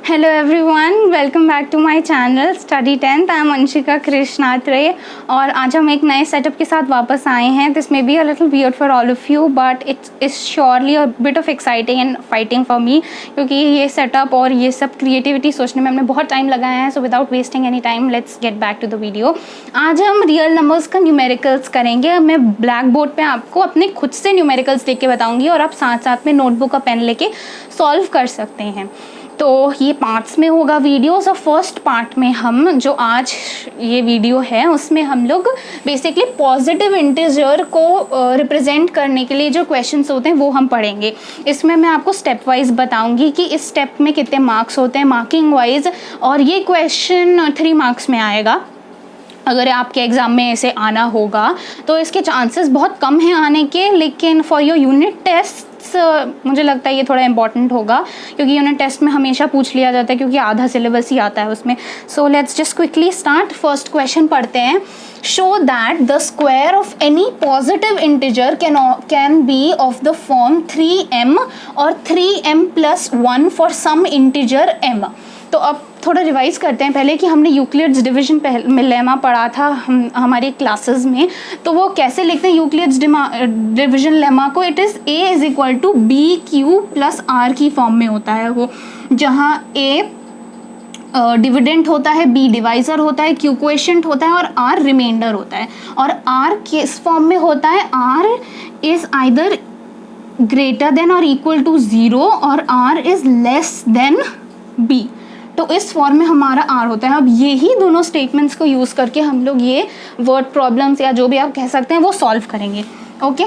Hello everyone, welcome back to my channel Study 10th. I am Anshika Krishnatre और आज हम एक नए सेटअप के साथ वापस आए हैं. This may be a little weird for all of you but it is surely a bit of exciting and fighting for me क्योंकि ये सेटअप और ये सब क्रिएटिविटी सोचने में हमने बहुत टाइम लगाया है. So without wasting any time, let's get back to the video. आज हम रियल नंबर्स का न्यूमेरिकल्स करेंगे. मैं ब्लैक बोर्ड पे आपको अपने खुद से न्यूमेरिकल्स लिख के बताऊंगी और आप साथ साथ में नोटबुक का पेन लेके सॉल्व कर सकते हैं. तो ये पार्ट्स में होगा वीडियो. सो फर्स्ट पार्ट में हम जो आज ये वीडियो है उसमें हम लोग बेसिकली पॉजिटिव इंटीजर को रिप्रेजेंट करने के लिए जो क्वेश्चंस होते हैं वो हम पढ़ेंगे. इसमें मैं आपको स्टेप वाइज बताऊंगी कि इस स्टेप में कितने मार्क्स होते हैं मार्किंग वाइज, और ये क्वेश्चन 3 मार्क्स में आएगा. अगर आपके एग्ज़ाम में ऐसे आना होगा तो इसके चांसेस बहुत कम हैं आने के, लेकिन फॉर योर यूनिट टेस्ट मुझे लगता है ये थोड़ा इंपॉर्टेंट होगा क्योंकि यूनिट टेस्ट में हमेशा पूछ लिया जाता है क्योंकि आधा सिलेबस ही आता है उसमें. So let's just quickly start. First question पढ़ते हैं. Show that the square of any positive integer can be of the form 3m और 3m+1 for some integer m. तो अब थोड़ा रिवाइज करते हैं पहले कि हमने यूक्लिड्स डिवीजन लेमा पढ़ा था हमारी क्लासेस में. तो वो कैसे लिखते हैं यूक्लिड्स डिवीजन लेमा को? It is a is equal to b q plus r की फॉर्म में होता है वो, जहाँ a डिविडेंट होता है, b डिवाइजर होता है, q क्वोशिएंट होता है और r रिमाइंडर होता है. और r किस फॉर्म में होता है? r is either greater than और इक्वल टू 0 और r is less then b. तो इस फॉर्म में हमारा r होता है. अब यही दोनों स्टेटमेंट्स को यूज़ करके हम लोग ये वर्ड प्रॉब्लम्स या जो भी आप कह सकते हैं वो सॉल्व करेंगे. ओके,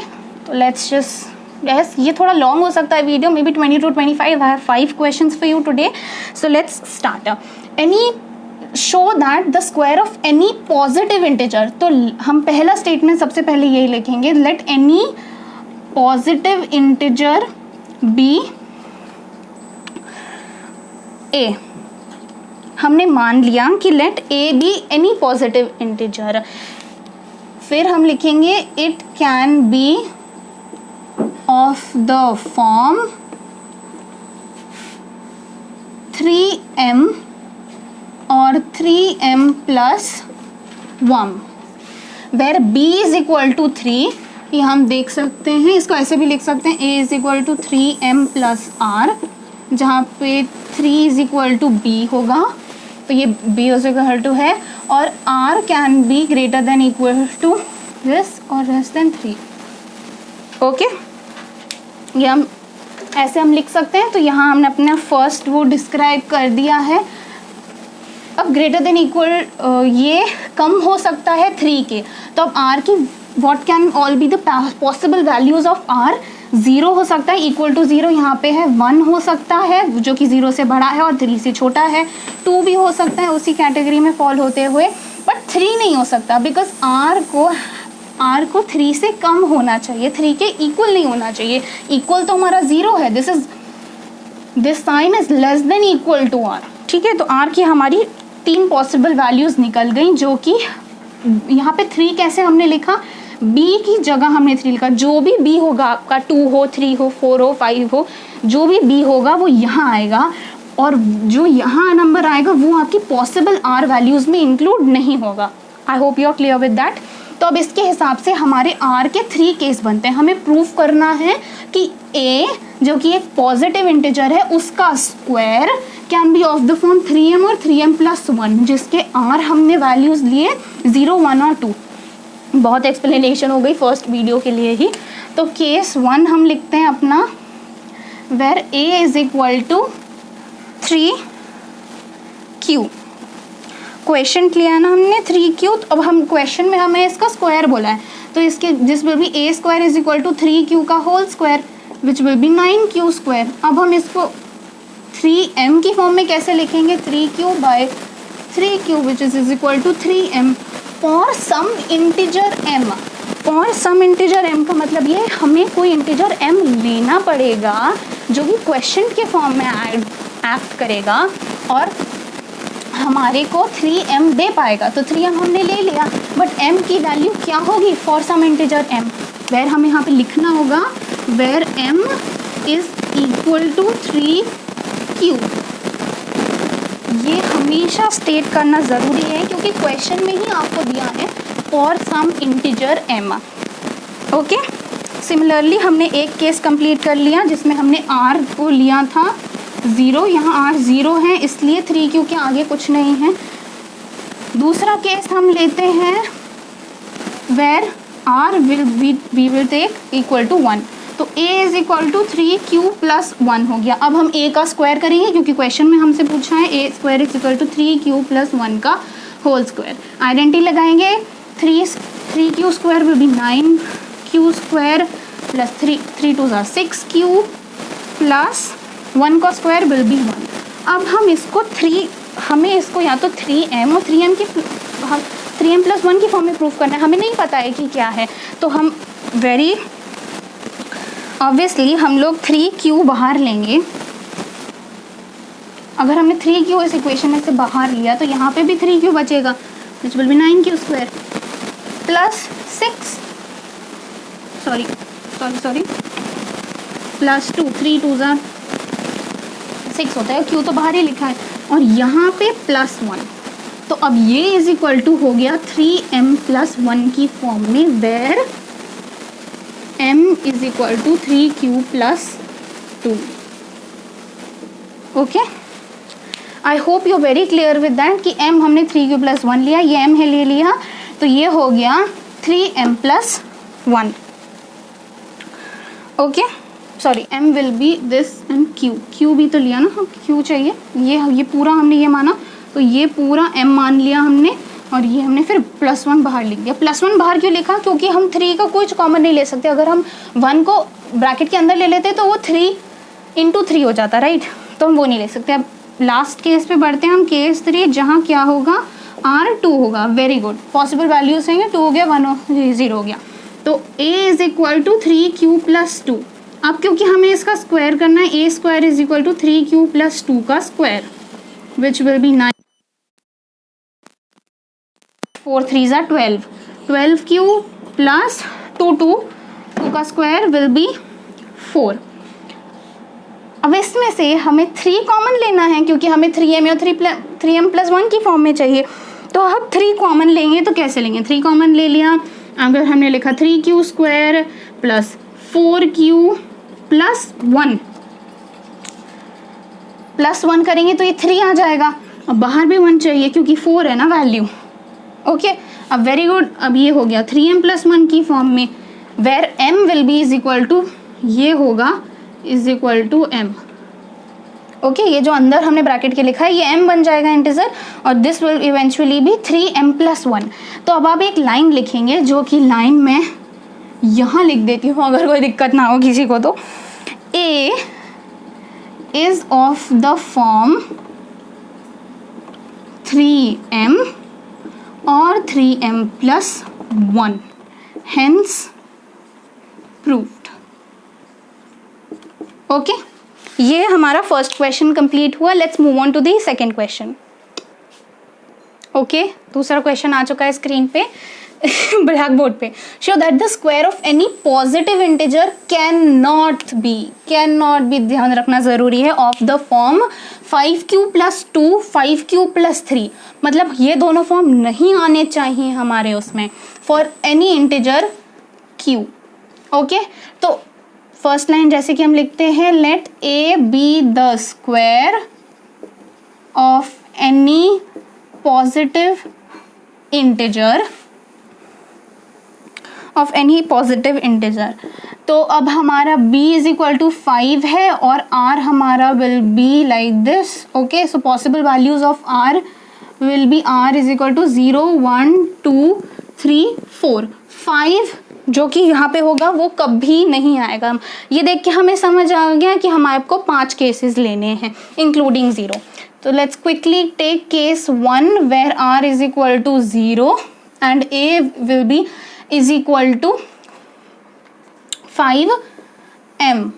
तो लेट्स जस्ट यस, ये थोड़ा लॉन्ग हो सकता है video, may be 20 to 25. I have 5 questions for you today. So let's start. Any show that the square of any positive integer. तो हम पहला स्टेटमेंट सबसे पहले यही लिखेंगे, let any positive integer be a. हमने मान लिया कि let a be any positive integer. फिर हम लिखेंगे it can be of the form 3m और 3m+1 where b is equal to 3. ये हम देख सकते हैं, इसको ऐसे भी लिख सकते हैं a is equal to 3m+r, जहाँ पे 3 इज इक्वल टू b होगा, तो ये b इज इक्वल टू है, और r can be greater than equal to this और लेस देन 3. ओके, ये हम ऐसे हम लिख सकते हैं. तो यहाँ हमने अपना फर्स्ट वो डिस्क्राइब कर दिया है. अब ग्रेटर देन इक्वल ये कम हो सकता है 3 के, तो अब r की what can all be the possible values of r? 0 हो सकता है, इक्वल टू 0 यहाँ पे है, 1 हो सकता है जो कि 0 से बड़ा है और 3 से छोटा है, 2 भी हो सकता है उसी कैटेगरी में फॉल होते हुए, बट 3 नहीं हो सकता बिकॉज r को 3 से कम होना चाहिए, 3 के इक्वल नहीं होना चाहिए. इक्वल तो हमारा 0 है, this sign is less than equal to r. ठीक है, तो r की हमारी 3 पॉसिबल वैल्यूज निकल गई, जो कि यहाँ पे 3 कैसे हमने लिखा? b की जगह हमने 3 लिखा. जो भी b होगा आपका, 2 हो, 3 हो, 4 हो, 5 हो, जो भी b होगा वो यहाँ आएगा, और जो यहाँ नंबर आएगा वो आपकी पॉसिबल r वैल्यूज़ में इंक्लूड नहीं होगा. I hope you are clear with that. तो अब इसके हिसाब से हमारे r के 3 केस बनते हैं. हमें प्रूव करना है कि a जो कि एक पॉजिटिव इंटीजर है उसका square can be of the form 3m और 3m+1, जिसके r हमने वैल्यूज़ लिए 0, 1 और 2. बहुत एक्सप्लेनेशन हो गई फर्स्ट वीडियो के लिए ही. तो केस 1 हम लिखते हैं अपना, where a is equal to 3q. Question लिया ना हमने 3q. तो अब हम क्वेश्चन में हमें इसका स्क्वायर बोला है, तो इसके this will be a square is equal to 3q का whole square which will be 9q square. अब हम इसको 3m की फॉर्म में कैसे लिखेंगे? 3q by 3q which is equal to 3m for some integer m. For some integer m का मतलब ये हमें कोई इंटीजर m लेना पड़ेगा जो कि क्वेश्चन के फॉर्म में एक्ट करेगा और हमारे को 3m दे पाएगा. तो 3m हमने ले लिया, बट m की वैल्यू क्या होगी for some integer m? Where हमें यहाँ पे लिखना होगा where m is equal to 3q. हमेशा स्टेट करना ज़रूरी है क्योंकि क्वेश्चन में ही आपको दिया है for some integer m। Okay, similarly हमने एक केस कंप्लीट कर लिया जिसमें हमने r को लिया था 0, यहाँ r 0 है इसलिए 3q के आगे कुछ नहीं है। दूसरा केस हम लेते हैं where r we will take equal to 1, तो a is equal to 3q plus 1 हो गया। अब हम a का स्क्वायर करेंगे क्योंकि क्वेश्चन में हमसे पूछा है a square is equal to 3q plus 1 का होल स्क्वायर। आइडेंटिटी लगाएंगे, 3q square will be 9q square plus 3 2 6q plus 1 का स्क्वायर विल बी 1। अब हमें इसको या तो 3m और 3m प्लस 1 की फॉर्म में प्रूफ करना है, हमें नहीं पता है कि क्या है, तो हम वेरी ऑब्वियसली हम लोग 3q बाहर लेंगे। अगर हमने 3q इस इक्वेशन में से बाहर लिया तो यहाँ पे भी 3q बचेगा विच will be 9q square plus 6 plus 2 3 2 6 होता है, q तो बाहर ही लिखा है, और यहाँ पे प्लस 1, तो अब ये इज इक्वल टू हो गया 3m प्लस 1 की फॉर्म में where m is equal to 3q plus 2। Okay, I hope you very clear with that कि m हमने 3q प्लस 1 लिया, ये m है ले लिया, तो ये हो गया 3m plus 1। Okay, sorry m will B this and q भी तो लिया ना, q चाहिए, ये पूरा हमने ये माना, तो ये पूरा m मान लिया हमने, और ये हमने फिर प्लस 1 बाहर लिख दिया। प्लस 1 बाहर क्यों लिखा? क्योंकि हम 3 का कुछ कॉमन नहीं ले सकते। अगर हम 1 को ब्रैकेट के अंदर ले लेते तो वो 3 × 3 हो जाता, राइट, तो हम वो नहीं ले सकते। अब लास्ट केस पे बढ़ते हैं हम, केस 3, जहाँ क्या होगा, r2 होगा। वेरी गुड, पॉसिबल वैल्यूज हैं, 2 हो गया, 1 0 हो गया, तो a is equal to 3q plus 2। अब क्योंकि हमें इसका स्क्वायर करना है, a square is equal to 3q plus 2 का square which will be 9 4 3 12 12q plus 2 का स्क्वायर विल बी 4। अब इसमें से हमें 3 कॉमन लेना है क्योंकि हमें 3m और 3m प्लस 1 की फॉर्म में चाहिए, तो अब 3 कॉमन लेंगे तो कैसे लेंगे? 3 कॉमन ले लिया, अगर हमने लिखा 3q square plus 4q plus 1 plus 1 करेंगे तो ये 3 आ जाएगा, अब बाहर भी 1 चाहिए क्योंकि 4 है ना वैल्यू। ओके, अब वेरी गुड, अब ये हो गया 3m प्लस 1 की फॉर्म में, where m will be is equal to, ये होगा is equal to m। Okay, ये जो अंदर हमने ब्रैकेट के लिखा है ये m बन जाएगा इंटीजर, और this will eventually B 3m plus 1। तो अब आप एक लाइन लिखेंगे, जो कि लाइन मैं यहाँ लिख देती हूँ अगर कोई दिक्कत ना हो किसी को, तो a is of the form 3m और 3m plus 1, hence proved। Okay, ये हमारा फर्स्ट क्वेश्चन कंप्लीट हुआ। Let's move on to the second question. Okay, दूसरा क्वेश्चन आ चुका है स्क्रीन पे ब्लैक बोर्ड पे। Show that the square of any positive integer can not be, ध्यान रखना जरूरी है, of the form 5q plus 2 5q plus 3, मतलब ये दोनों फॉर्म नहीं आने चाहिए हमारे उसमें, for any integer q। Okay, तो फर्स्ट लाइन जैसे कि हम लिखते हैं, let a be the square of any positive integer of any positive integer. तो अब हमारा b इज इक्वल टू 5 है और r हमारा will be like this. Okay, so possible values of r will be r is equal to 0 1 2 3 4 5, जो कि यहाँ पे होगा वो कभी नहीं आएगा। ये देख के हमें समझ आ गया कि हमारे को 5 केसेस लेने हैं इंक्लूडिंग 0। तो let's quickly take case 1 where r is equal to 0 and a will be is equal to 5m।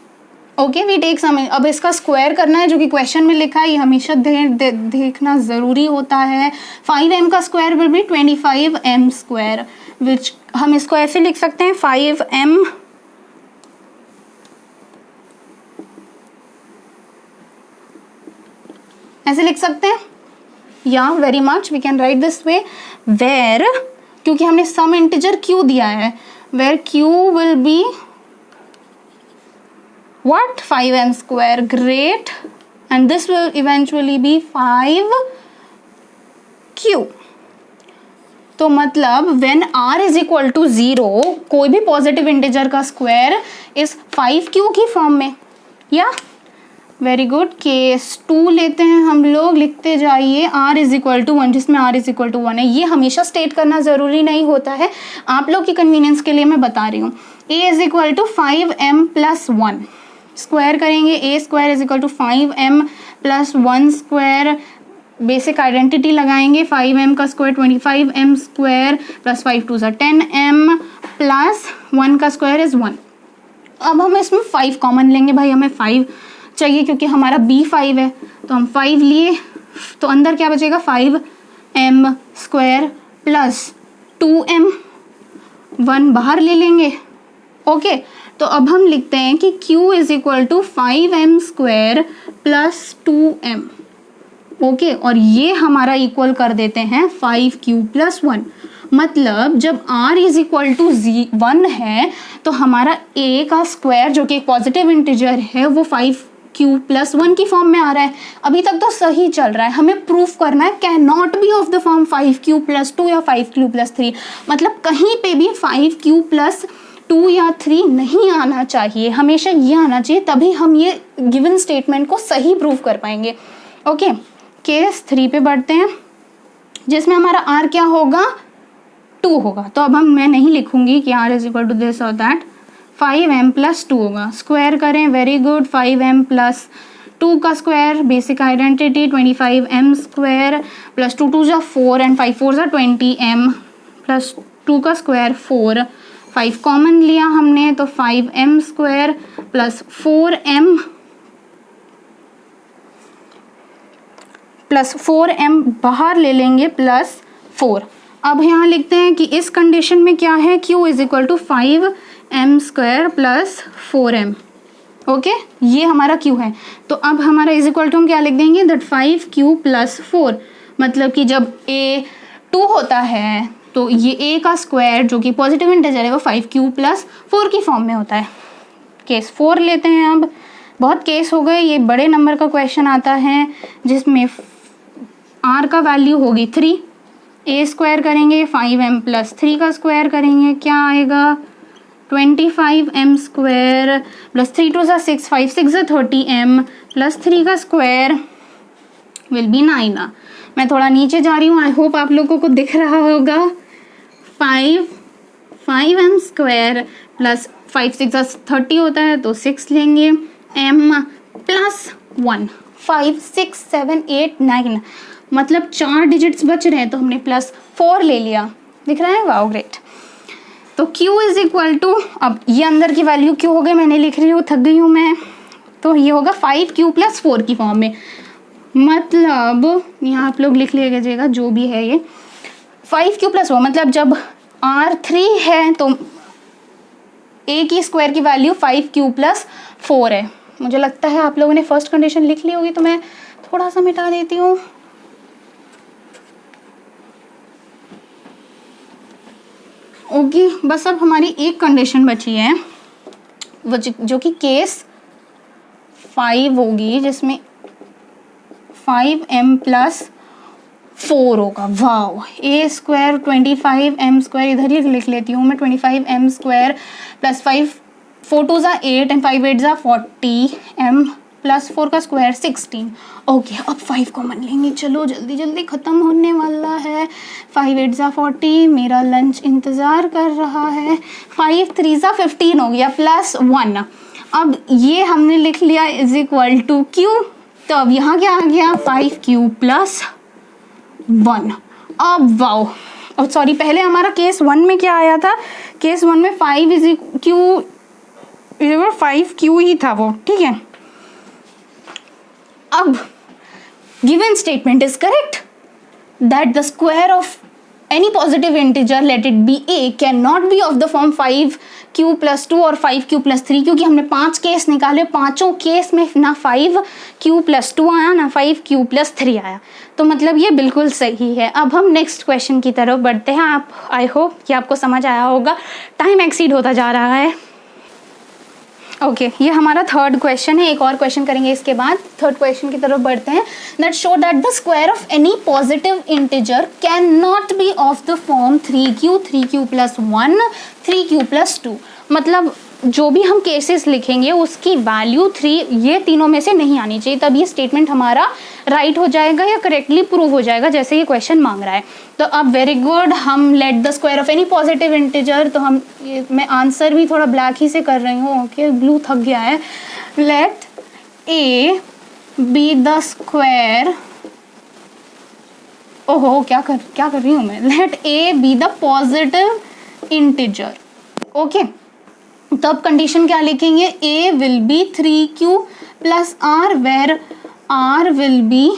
Okay, we take some, अब इसका स्क्वायर करना है जो कि क्वेश्चन में लिखा है, ये हमेशा देखना ज़रूरी होता है। 5m का square will be 25m square, which हम इसको ऐसे लिख सकते हैं 5m ऐसे लिख सकते हैं, या very much we can write this way, where, क्योंकि हमने सम इंटीजर क्यू दिया है, where q will be what 5m square, great, and this will eventually be 5q. तो मतलब when r is equal to 0 कोई भी पॉजिटिव इंटीजर का square इस 5q की फॉर्म में, या वेरी गुड। केस 2 लेते हैं हम लोग, लिखते जाइए r इज इक्वल टू 1, जिसमें r इज इक्वल टू 1 है। ये हमेशा स्टेट करना ज़रूरी नहीं होता है, आप लोग की कन्वीनियंस के लिए मैं बता रही हूँ। a is equal to 5m plus 1, square करेंगे a square is equal to 5m plus 1 square, basic identity लगाएंगे, 5m का square 25m square plus 5 2 10m plus 1 का स्क्वायर इज 1। अब हम इसमें 5 कॉमन लेंगे, भाई हमें 5 चाहिए क्योंकि हमारा b 5 है, तो हम 5 लिए, तो अंदर क्या बचेगा 5m स्क्वायर प्लस 2m, 1 बाहर ले लेंगे। ओके तो अब हम लिखते हैं कि q is equal to 5m square plus 2m। Okay और ये हमारा इक्वल कर देते हैं 5q प्लस 1। मतलब जब r इज इक्वल टू 1 है तो हमारा a का स्क्वायर जो कि एक पॉजिटिव इंटीजर है वो 5q प्लस 1 की फॉर्म में आ रहा है। अभी तक तो सही चल रहा है, हमें प्रूफ करना है can not be of the form 5q plus 2 या 5q प्लस 3, मतलब कहीं पे भी 5q प्लस 2 या 3 नहीं आना चाहिए, हमेशा ये आना चाहिए, तभी हम ये गिवन स्टेटमेंट को सही प्रूव कर पाएंगे। ओके केस 3 पे बढ़ते हैं, जिसमें हमारा r क्या होगा 2 होगा। तो अब मैं नहीं लिखूंगी कि r is equal to this और दैट, 5m प्लस 2 होगा, स्क्वायर करें, वेरी गुड, 5m प्लस 2 का square, basic identity 25m square plus 2 2 4 and 5 4 20m plus 2 का स्क्वायर 4, 5 कॉमन लिया हमने तो 5m square plus 4m plus 4m बाहर ले लेंगे प्लस 4। अब यहाँ लिखते हैं कि इस कंडीशन में क्या है, q is equal to 5m square plus 4m। Okay ये हमारा q है, तो अब हमारा इज इक्वल टू हम क्या लिख देंगे, दैट 5q प्लस 4, मतलब कि जब a 2 होता है तो ये a का स्क्वायर जो कि पॉजिटिव इंटीजर है वो 5q प्लस 4 की फॉर्म में होता है। केस 4 लेते हैं, अब बहुत केस हो गए, ये बड़े नंबर का क्वेश्चन आता है जिसमें r का वैल्यू होगी 3, a स्क्वायर करेंगे, 5m प्लस 3 का स्क्वायर करेंगे, क्या आएगा 25m square plus 3 2 6 5 6 30m plus 3 का स्क्वायर विल बी 9। मैं थोड़ा नीचे जा रही हूँ, आई होप आप लोगों को दिख रहा होगा। 5m स्क्वायर प्लस 5 6 30 होता है तो 6 लेंगे, m प्लस 1 5 6 7 8 9, मतलब 4 डिजिट्स बच रहे हैं तो हमने प्लस 4 ले लिया, दिख रहा है, वाओ ग्रेट। तो q इज इक्वल टू, अब ये अंदर की वैल्यू q हो गई, मैंने लिख रही हूँ, थक गई हूँ मैं, तो ये होगा 5q प्लस 4 की फॉर्म में, मतलब यहाँ आप लोग लिख लीजिएगा जो भी है ये 5q प्लस 4, मतलब जब r 3 है तो a की स्क्वायर की वैल्यू 5q प्लस 4 है। मुझे लगता है आप लोगों ने फर्स्ट कंडीशन लिख ली होगी, तो मैं थोड़ा सा मिटा देती हूँ। ओके बस अब हमारी एक कंडीशन बची है वो जो कि केस 5 होगी, जिसमें 5m प्लस 4 होगा। Wow, a square 25m square इधर ही लिख लेती हूँ मैं, 25m square plus 5 4 2 8 and 5 8 40m plus 4 का स्क्वायर 16। ओके अब 5 कॉमन लेंगे, चलो जल्दी जल्दी ख़त्म होने वाला है। 5 8 40, मेरा लंच इंतज़ार कर रहा है। 5 3 15 हो गया प्लस 1। अब ये हमने लिख लिया इज इक्वल टू q, तो अब यहाँ क्या आ गया 5q प्लस 1। अब वाओ, अब सॉरी पहले हमारा केस 1 में क्या आया था, केस 1 में 5q ही था वो, ठीक है। अब given statement is correct that the square of any positive integer let it be a cannot be of the form 5q+2 और 5q+3, क्योंकि हमने 5 केस निकाले, पांचों केस में ना 5q+2 आया ना 5q+3 आया, तो मतलब ये बिल्कुल सही है। अब हम नेक्स्ट क्वेश्चन की तरफ बढ़ते हैं। आप आई होप कि आपको समझ आया होगा, टाइम एक्सीड होता जा रहा है। ओके ये हमारा थर्ड क्वेश्चन है, एक और क्वेश्चन करेंगे इसके बाद, थर्ड क्वेश्चन की तरफ बढ़ते हैं। That show that the square of any positive integer can not be of the form 3q, 3q+1, 3q+2। मतलब जो भी हम केसेस लिखेंगे उसकी वैल्यू 3 ये तीनों में से नहीं आनी चाहिए, तब ये स्टेटमेंट हमारा राइट हो जाएगा या करेक्टली प्रूव हो जाएगा जैसे ये क्वेश्चन मांग रहा है। तो अब वेरी गुड, हम let the square of any positive integer, तो हम मैं आंसर भी थोड़ा ब्लैक ही से कर रही हूँ, ओके ब्लू थक गया है। Let a be the square, ओहो क्या कर रही हूँ मैं, let a be the positive integer. Okay तो अब कंडीशन क्या लिखेंगे, a will be 3q+r where r will be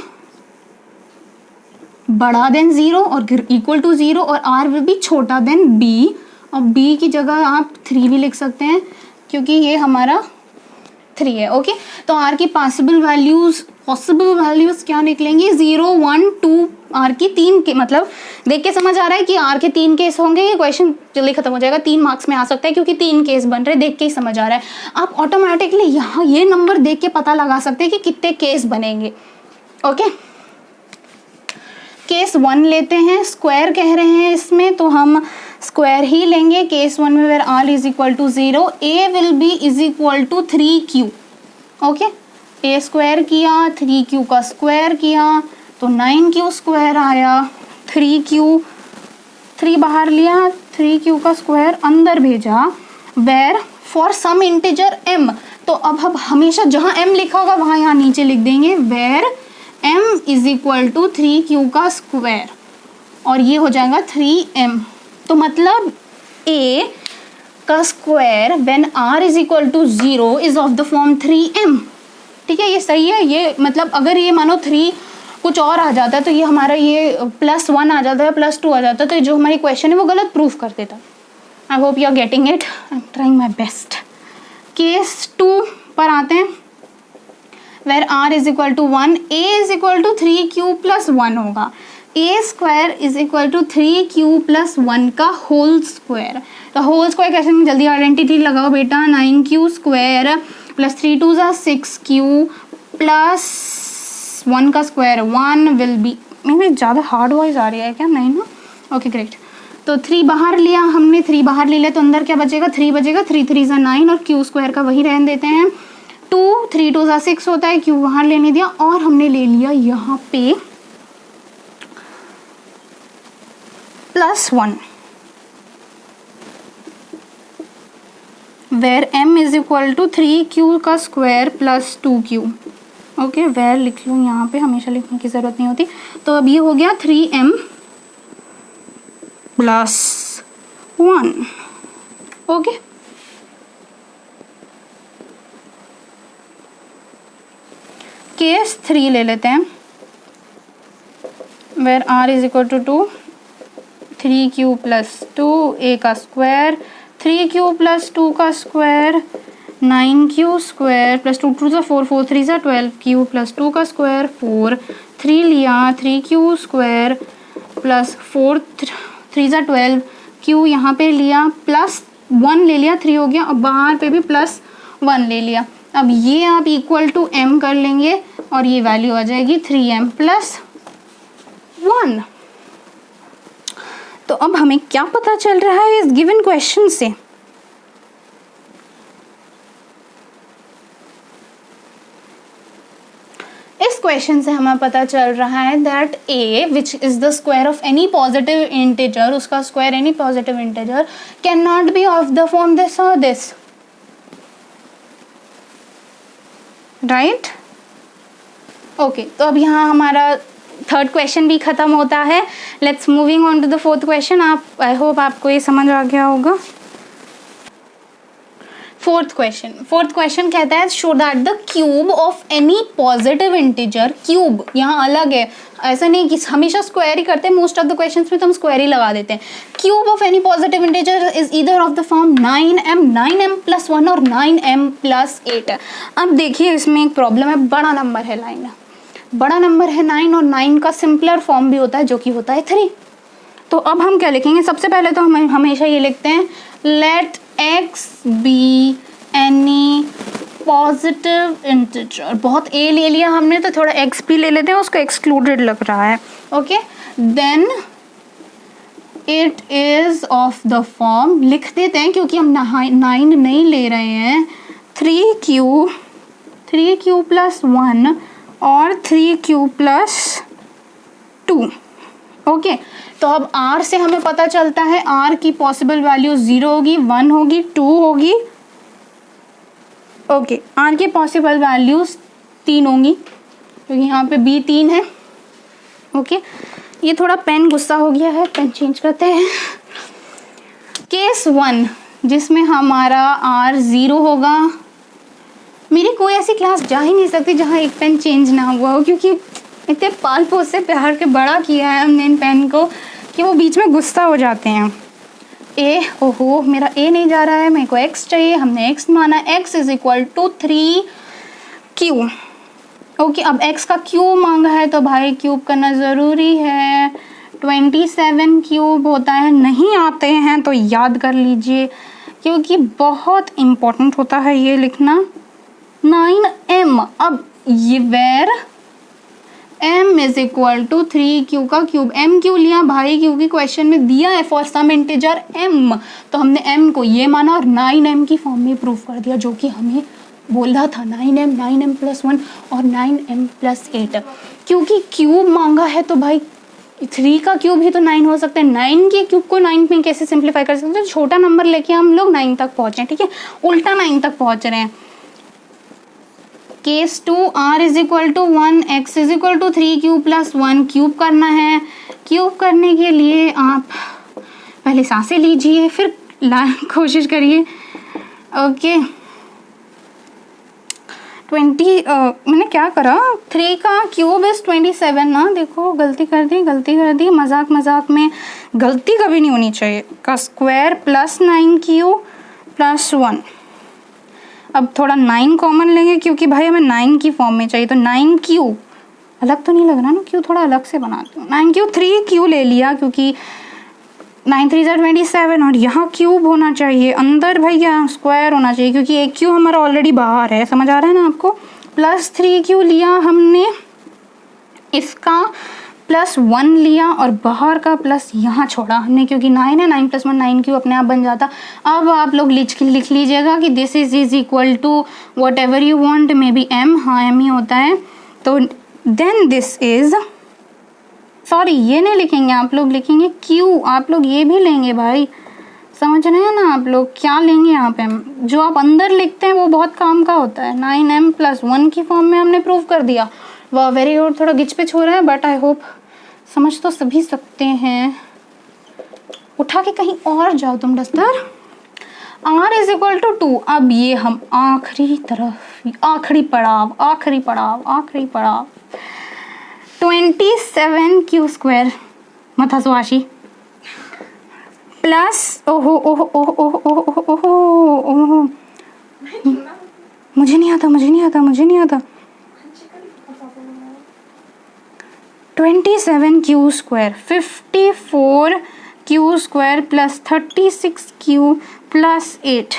बड़ा देन 0 और इक्वल टू 0 और r विल बी छोटा देन b, और b की जगह आप 3 भी लिख सकते हैं क्योंकि ये हमारा 3 है। ओके तो r की पॉसिबल वैल्यूज क्या निकलेंगी, 0, 1, 2, r की 3 के, मतलब देख के समझ आ रहा है कि r के 3 केस होंगे, ये क्वेश्चन जल्दी खत्म हो जाएगा, 3 मार्क्स में आ सकता है क्योंकि 3 केस बन रहे, देख के ही समझ आ रहा है। आप ऑटोमेटिकली यहाँ ये नंबर देख के पता लगा सकते हैं कि कितने केस बनेंगे। ओके केस 1 लेते हैं, स्क्वायर कह रहे हैं इसमें तो हम स्क्वायर ही लेंगे। केस 1 में where r is equal to 0, a will be is equal to 3q। Okay a square किया, 3q का स्क्वायर किया तो 9q स्क्वायर आया, 3 बाहर लिया, 3q का स्क्वायर अंदर भेजा, where for some integer m, तो अब हम हमेशा जहाँ m लिखा होगा वहाँ यहाँ नीचे लिख देंगे where m is equal to 3q का स्क्वायर, और ये हो जाएगा 3m। तो मतलब a का square when r is equal to 0 is of the form 3m। ठीक है ये सही है, ये मतलब अगर ये मानो 3 कुछ और आ जाता है तो ये हमारा ये +1 आ जाता है, +2 आ जाता है, तो जो हमारी क्वेश्चन है वो गलत प्रूफ कर देता। I hope you are getting it, I am trying my best. Case 2 पर आते हैं, where r is equal to 1, a is equal to 3q+1 होगा, a square is equal to 3q+1 का होल स्क्वायर। तो whole square कैसे, जल्दी identity लगाओ बेटा, 9q स्क्वायर प्लस 3 2 ज़ा 6q प्लस 1 का स्क्वायर 1 विल बी, मेरे ज़्यादा हार्ड वॉइस आ रही है क्या, नहीं ना, ओके ग्रेट। तो 3 बाहर लिया हमने, 3 बाहर ले लिया तो अंदर क्या बचेगा, 3 बचेगा, 3 3 ज़ा 9 और q स्क्वायर का वही रहने देते हैं, 2 3 2 ज़ा 6 होता है, q बाहर लेने दिया और हमने ले लिया यहाँ पे +1 where m is equal to 3q का square plus 2q। Okay where लिख लूँ यहाँ पे, हमेशा लिखने की ज़रूरत नहीं होती। तो अब ये हो गया 3m + 1। ओके केस 3 ले लेते हैं, where r is equal to 2, 3q + 2, a का स्क्वायर, 3q + 2 का स्क्वायर, 9q स्क्वायर प्लस 2 2 ज़ा 4 4 3 ज़ा 12, q + 2 का स्क्वायर 4, 3 लिया, 3q स्क्वायर प्लस 4 3 ज़ा 12, q यहाँ पे लिया +1 ले लिया, 3 हो गया, अब बाहर पे भी +1 ले लिया। अब ये आप इक्वल टू m कर लेंगे और ये वैल्यू आ जाएगी 3m + 1। तो अब हमें क्या पता चल रहा है इस गिवन क्वेश्चन से, इस क्वेश्चन से हमें पता चल रहा है that a which is the square of any positive integer, उसका square any positive integer can not be of the form this और दिस, राइट। ओके तो अब यहाँ हमारा थर्ड क्वेश्चन भी खत्म होता है। Let's moving on to the fourth question. आप आई होप आपको ये समझ आ गया होगा। फोर्थ क्वेश्चन कहता है show that the cube of any positive integer, cube यहाँ अलग है, ऐसा नहीं कि हमेशा स्क्वायर ही करते हैं, मोस्ट ऑफ द क्वेश्चंस में तो हम स्क्वायर ही लगा देते हैं। Cube of any positive integer is either of the form 9m और 9m+8। अब देखिए इसमें एक प्रॉब्लम है, बड़ा नंबर है 9 और 9 का सिंपलर फॉर्म भी होता है जो कि होता है 3। तो अब हम क्या लिखेंगे, सबसे पहले तो हम हमेशा ये लिखते हैं let x be any positive integer. बहुत a ले लिया हमने तो थोड़ा x भी ले लेते हैं, उसको एक्सक्लूडेड लग रहा है। Okay, then it is of the form, लिख देते हैं क्योंकि हम 9 नहीं ले रहे हैं, 3q + 1 और 3q + 2। ओके, तो अब r से हमें पता चलता है r की पॉसिबल वैल्यू 0 होगी, 1 होगी, 2 होगी। ओके, r की पॉसिबल वैल्यूज 3 होंगी क्योंकि यहाँ पे b 3 है। ओके, ये थोड़ा पेन गुस्सा हो गया है, पेन चेंज करते हैं। केस 1 जिसमें हमारा r 0 होगा, मेरी कोई ऐसी क्लास जा ही नहीं सकती जहाँ एक पेन चेंज ना हुआ हो, क्योंकि इतने पाल पोस से प्यार के बड़ा किया है हमने इन पेन को कि वो बीच में गुस्सा हो जाते हैं। ओहो मेरा a नहीं जा रहा है, मेरे को x चाहिए, हमने x माना, x = 3q। ओके, अब x का क्यूब मांगा है तो भाई क्यूब करना ज़रूरी है। 27 क्यूब होता है, नहीं आते हैं तो याद कर लीजिए क्योंकि बहुत इम्पोर्टेंट होता है ये लिखना। 9m, अब ये वेर m = 3q का क्यूब। m क्यों लिया भाई, क्योंकि क्वेश्चन में दिया है फॉर सम इंटीजर m, तो हमने m को ये माना और 9m की फॉर्म में प्रूफ कर दिया जो कि हमें बोला था 9m+1 और 9m+8। क्योंकि क्यूब मांगा है तो भाई 3 का क्यूब ही तो 9 हो सकता है, 9 के क्यूब को 9 में कैसे सिंप्लीफाई कर सकते हैं। छोटा नंबर लेके हम लोग 9 तक पहुँचे, ठीक है, उल्टा 9 तक पहुँच रहे हैं। Case 2 r = 1, x = 3q + 1, cube करना है। क्यूब करने के लिए आप पहले सांसें लीजिए फिर कोशिश करिए। ओके, मैंने क्या करा, 3 का क्यूब इज 27 ना, देखो गलती कर दी, मजाक में गलती कभी नहीं होनी चाहिए। का स्क्वायर + 9q + 1। अब थोड़ा 9 कॉमन लेंगे क्योंकि भाई हमें 9 की फॉर्म में चाहिए, तो 9q अलग तो नहीं लग रहा ना, क्यू थोड़ा अलग से बनाते हूँ। 9q 3q ले लिया क्योंकि 9 3 = 27 और यहाँ क्यूब होना चाहिए, अंदर भैया स्क्वायर होना चाहिए क्योंकि एक क्यू हमारा ऑलरेडी बाहर है, समझ आ रहा है ना आपको। +3q लिया हमने, इसका +1 लिया और बाहर का प्लस यहाँ छोड़ा हमने क्योंकि 9 है, 9 + 1 9q अपने आप बन जाता। अब आप लोग लिख लीजिएगा कि this is equal to whatever you want, maybe m, हाँ m ही होता है। तो देन दिस इज, सॉरी ये नहीं लिखेंगे आप लोग, लिखेंगे q। आप लोग ये भी लेंगे भाई, समझ रहे हैं ना आप लोग क्या लेंगे यहाँ पे। जो आप अंदर लिखते हैं वो बहुत काम का होता है। 9m+1 की फॉर्म में हमने प्रूव कर दिया। वाह वेरी गुड, थोड़ा गिच पिच हो रहा है बट आई होप समझ तो सभी सकते हैं। उठा के कहीं और जाओ तुम डस्टर। r = 2। अब ये हम आखिरी पड़ाव 27q² मथा सुहाशी प्लस ओहो मुझे नहीं आता 27q² 54q² + 36q + 8।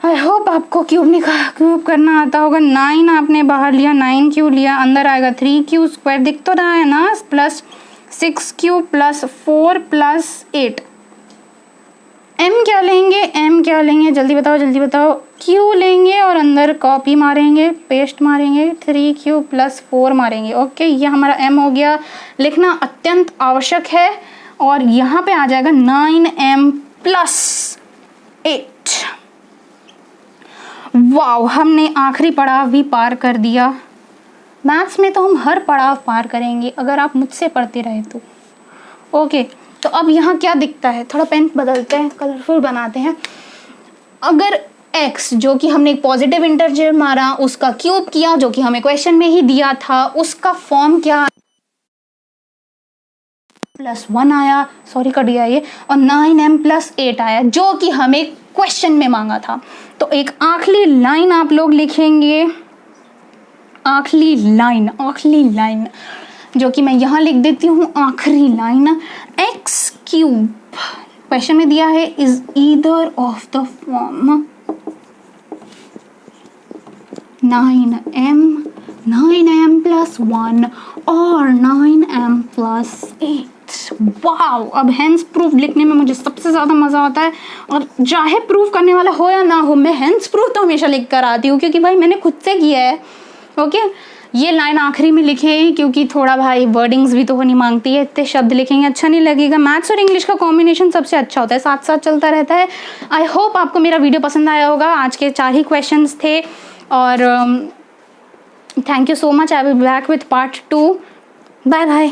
I hope आपको क्यूब करना आता होगा। 9 आपने बाहर लिया, 9q लिया, अंदर आएगा 3q² दिख तो रहा है ना, प्लस 6q + 4 + 8। m क्या लेंगे जल्दी बताओ। q लेंगे और अंदर कॉपी मारेंगे, पेस्ट मारेंगे, 3q + 4 मारेंगे। ओके, ये हमारा m हो गया, लिखना अत्यंत आवश्यक है। और यहाँ पे आ जाएगा 9m + 8। वाव, हमने आखिरी पड़ाव भी पार कर दिया। मैथ्स में तो हम हर पड़ाव पार करेंगे अगर आप मुझसे पढ़ते रहे तो। ओके, तो अब यहाँ क्या दिखता है, थोड़ा पेन बदलते हैं, कलरफुल बनाते हैं। अगर x जो कि हमने एक पॉजिटिव इंटरजर मारा उसका क्यूब किया जो कि हमें क्वेश्चन में ही दिया था, उसका फॉर्म क्या +1 आया, सॉरी कट गया ये, और 9m+8 आया जो कि हमें क्वेश्चन में मांगा था। तो एक आखिरी लाइन आप लोग लिखेंगे, आखिरी लाइन जो कि मैं यहाँ लिख देती हूँ, आखिरी लाइन x³ क्वेश्चन में दिया है is either of the form 9m+1 और 9m+8। वाओ, अब हेंस प्रूफ लिखने में मुझे सबसे ज़्यादा मज़ा आता है, और चाहे प्रूफ करने वाला हो या ना हो, मैं हेंस प्रूफ तो हमेशा लिख कर आती हूँ क्योंकि भाई मैंने खुद से किया है। ओके, ये लाइन आखिरी में लिखे क्योंकि थोड़ा भाई वर्डिंग्स भी तो होनी मांगती है, इतने शब्द लिखेंगे अच्छा नहीं लगेगा। मैथ्स और इंग्लिश का कॉम्बिनेशन सबसे अच्छा होता है, साथ साथ चलता रहता है। आई होप आपको मेरा वीडियो पसंद आया होगा। आज के 4 ही क्वेश्चंस थे और thank you so much. I will be back with part 2। Bye bye.